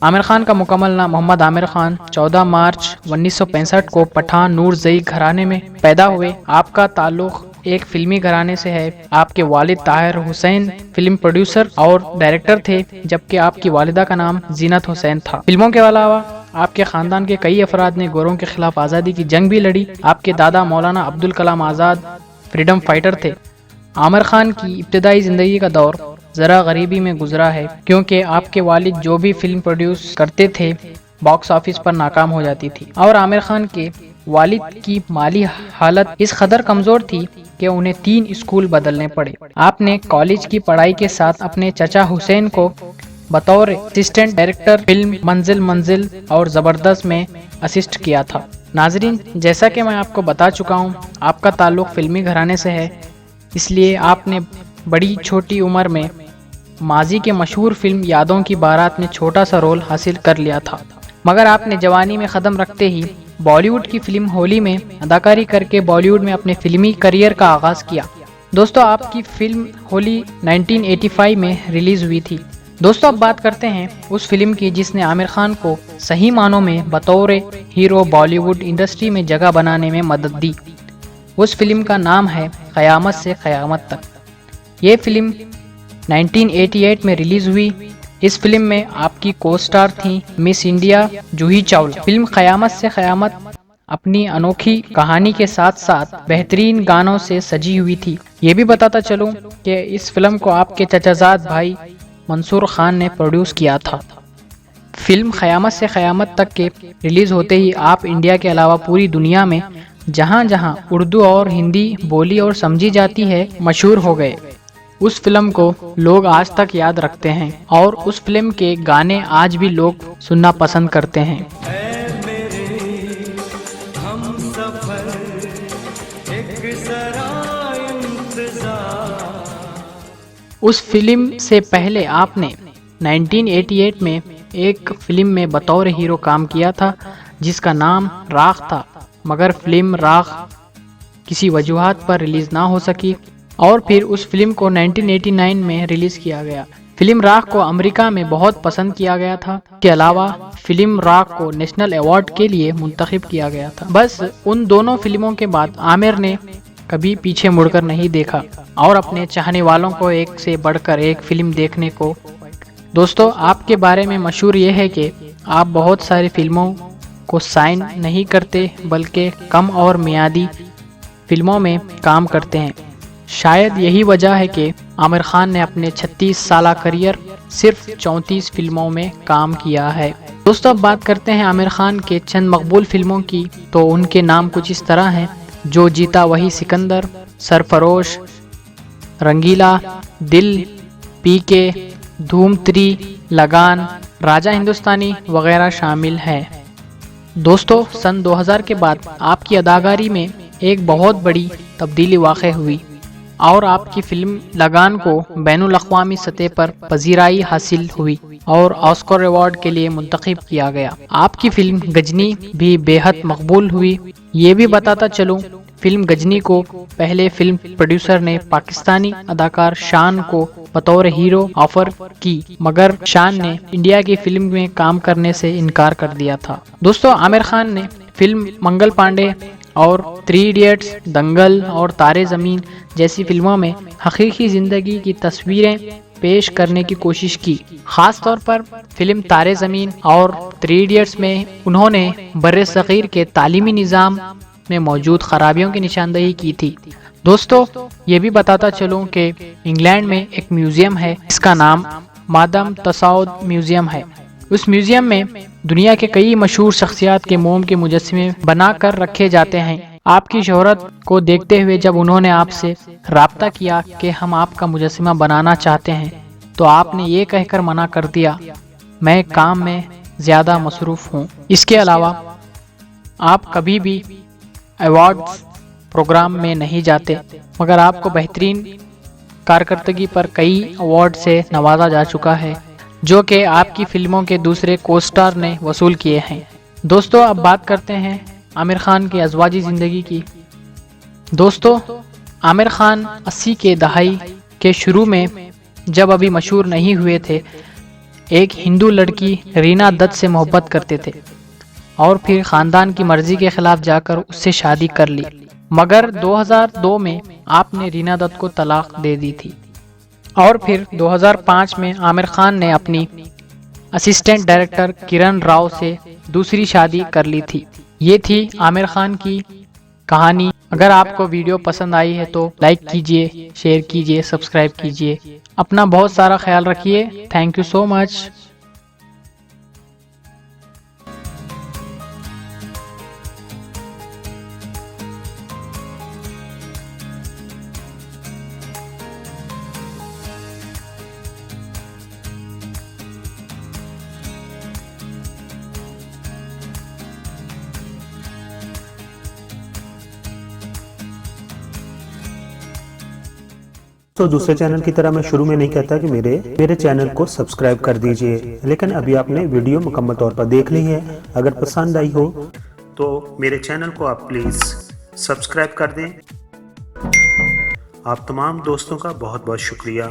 आमिर खान का मुकम्मल नाम मोहम्मद आमिर खान 14 मार्च 1965 को पठान नूरजई घराने में पैदा हुए। आपका ताल्लुक एक फिल्मी घराने से है। आपके वालिद ताहिर हुसैन फिल्म प्रोड्यूसर और डायरेक्टर थे, जबकि आपकी वालिदा का नाम जीनत हुसैन था। फिल्मों के अलावा आपके खानदान के कई अफराद ने गोरों के खिलाफ आज़ादी की जंग भी लड़ी। आपके दादा मौलाना अब्दुल कलाम आज़ाद फ्रीडम फाइटर थे। आमिर खान की इब्तदाई ज़िंदगी का दौर ज़रा गरीबी में गुजरा है, क्योंकि आपके वालिद जो भी फिल्म प्रोड्यूस करते थे बॉक्स ऑफिस पर नाकाम हो जाती थी, और आमिर खान के वालिद की माली हालत इस कदर कमज़ोर थी कि उन्हें 3 स्कूल बदलने पड़े। आपने कॉलेज की पढ़ाई के साथ अपने चचा हुसैन को बतौर असिस्टेंट डायरेक्टर फिल्म मंजिल मंजिल और ज़बरदस्त में असिस्ट किया था। नाजरीन, जैसा कि मैं आपको बता चुका हूँ, आपका ताल्लुक़ फिल्मी घराने से है, इसलिए आपने बड़ी छोटी उम्र में माजी के मशहूर फिल्म यादों की बारात में छोटा सा रोल हासिल कर लिया था, मगर आपने जवानी में कदम रखते ही बॉलीवुड की फिल्म होली में अदाकारी करके बॉलीवुड में अपने फिल्मी करियर का आगाज़ किया। दोस्तों, आपकी फिल्म होली 1985 में रिलीज़ हुई थी। दोस्तों, अब बात करते हैं उस फिल्म की जिसने आमिर खान को सही मानों में बतौर हीरो बॉलीवुड इंडस्ट्री में जगह बनाने में मदद दी। उस फिल्म का नाम है क़यामत से क़यामत तक। ये फिल्म 1988 में रिलीज़ हुई। इस फिल्म में आपकी को स्टार थी miss India Juhi Chawla. Film क़यामत से क़यामत अपनी अनोखी कहानी के साथ साथ बेहतरीन गानों से सजी हुई थी। ये भी बताता चलूं कि इस फिल्म को आपके चचाजाद भाई मंसूर खान ने प्रोड्यूस किया था। फिल्म क़यामत से क़यामत तक के रिलीज़ होते ही आप इंडिया के अलावा पूरी दुनिया में जहाँ जहाँ उर्दू और हिंदी बोली और समझी जाती है मशहूर हो गए। उस फिल्म को लोग आज तक याद रखते हैं और उस फिल्म के गाने आज भी लोग सुनना पसंद करते हैं। उस फिल्म से पहले आपने 1988 में एक फिल्म में बतौर हीरो काम किया था जिसका नाम राख था, मगर फिल्म राख किसी वजूहात पर रिलीज़ ना हो सकी और फिर उस फिल्म को 1989 में रिलीज़ किया गया। फिल्म राख को अमेरिका में बहुत पसंद किया गया था। इसके अलावा फिल्म राख को नेशनल अवार्ड के लिए मुंतखब किया गया था। बस उन दोनों फिल्मों के बाद आमिर ने कभी पीछे मुड़कर नहीं देखा और अपने चाहने वालों को एक से बढ़कर एक फिल्म देखने को। दोस्तों, आपके बारे में मशहूर ये है कि आप बहुत सारी फिल्मों को साइन नहीं करते, बल्कि कम और मियादी फिल्मों में काम करते हैं। शायद यही वजह है कि आमिर खान ने अपने 36 साल करियर सिर्फ 34 फिल्मों में काम किया है। दोस्तों, अब बात करते हैं आमिर खान के चंद मकबूल फिल्मों की। तो उनके नाम कुछ इस तरह हैं: जो जीता वही सिकंदर, सरफरोश, रंगीला, दिल, पीके, धूम 3, लगान, राजा हिंदुस्तानी वगैरह शामिल हैं। दोस्तों, सन 2000 के बाद आपकी अदाकारी में एक बहुत बड़ी तब्दीली वाक़ हुई और आपकी फिल्म लगान को बैनुल अक़वामी सतह पर पज़ीराई हासिल हुई और ऑस्कर अवार्ड के लिए मुंतखब किया गया। आपकी फिल्म गजनी भी बेहद मकबूल हुई। ये भी बताता चलूँ, फिल्म गजनी को पहले फिल्म प्रोड्यूसर ने पाकिस्तानी अदाकार शान को बतौर हीरो ऑफर की, मगर शान ने इंडिया की फिल्म में काम करने से इनकार कर दिया था। दोस्तों, आमिर खान ने फिल्म मंगल पांडे और 3 इडियट्स, दंगल और तारे ज़मीन जैसी फिल्मों में हकीकी ज़िंदगी की तस्वीरें पेश करने की कोशिश की। ख़ास तौर पर फिल्म तारे ज़मीन और 3 इडियट्स में उन्होंने बर्र-ए-सग़ीर के तालीमी निज़ाम में मौजूद खराबियों की निशानदेही की थी। दोस्तों, ये भी बताता चलूँ कि इंग्लैंड में एक म्यूज़ियम है, इसका नाम मादम तसाउद म्यूज़ियम है। उस म्यूज़ियम में दुनिया के कई मशहूर शख्सियात के मोम के मुजस्समे बना कर रखे जाते हैं। आपकी शोहरत को देखते हुए जब उन्होंने आपसे राब्ता किया कि हम आपका मुजस्समा बनाना चाहते हैं, तो आपने ये कहकर मना कर दिया, मैं काम में ज़्यादा मसरूफ़ हूँ। इसके अलावा आप कभी भी अवार्ड्स प्रोग्राम में नहीं जाते, मगर आपको बेहतरीन कारकर्दगी पर कई अवार्ड से नवाजा जा चुका है, जो कि आपकी फिल्मों के दूसरे को स्टार ने वसूल किए हैं। दोस्तों, अब बात करते हैं आमिर खान की अज़वाजी ज़िंदगी की। दोस्तों, आमिर खान 80 के दहाई के शुरू में जब अभी मशहूर नहीं हुए थे, एक हिंदू लड़की रीना दत्त से मोहब्बत करते थे और फिर खानदान की मर्जी के खिलाफ जाकर उससे शादी कर ली। मगर 2002 में आपने रीना दत्त को तलाक दे दी थी और फिर 2005 में आमिर खान ने अपनी असिस्टेंट डायरेक्टर किरण राव से दूसरी शादी कर ली थी। ये थी आमिर खान की कहानी। अगर आपको वीडियो पसंद आई है तो लाइक कीजिए, शेयर कीजिए, सब्सक्राइब कीजिए। अपना बहुत सारा ख्याल रखिए। Thank you so much. तो दूसरे चैनल की तरह मैं शुरू में नहीं कहता कि मेरे चैनल को सब्सक्राइब कर दीजिए, लेकिन अभी आपने वीडियो मुकम्मल तौर पर देख ली है। अगर पसंद आई हो तो मेरे चैनल को आप प्लीज़ सब्सक्राइब कर दें। आप तमाम दोस्तों का बहुत बहुत शुक्रिया।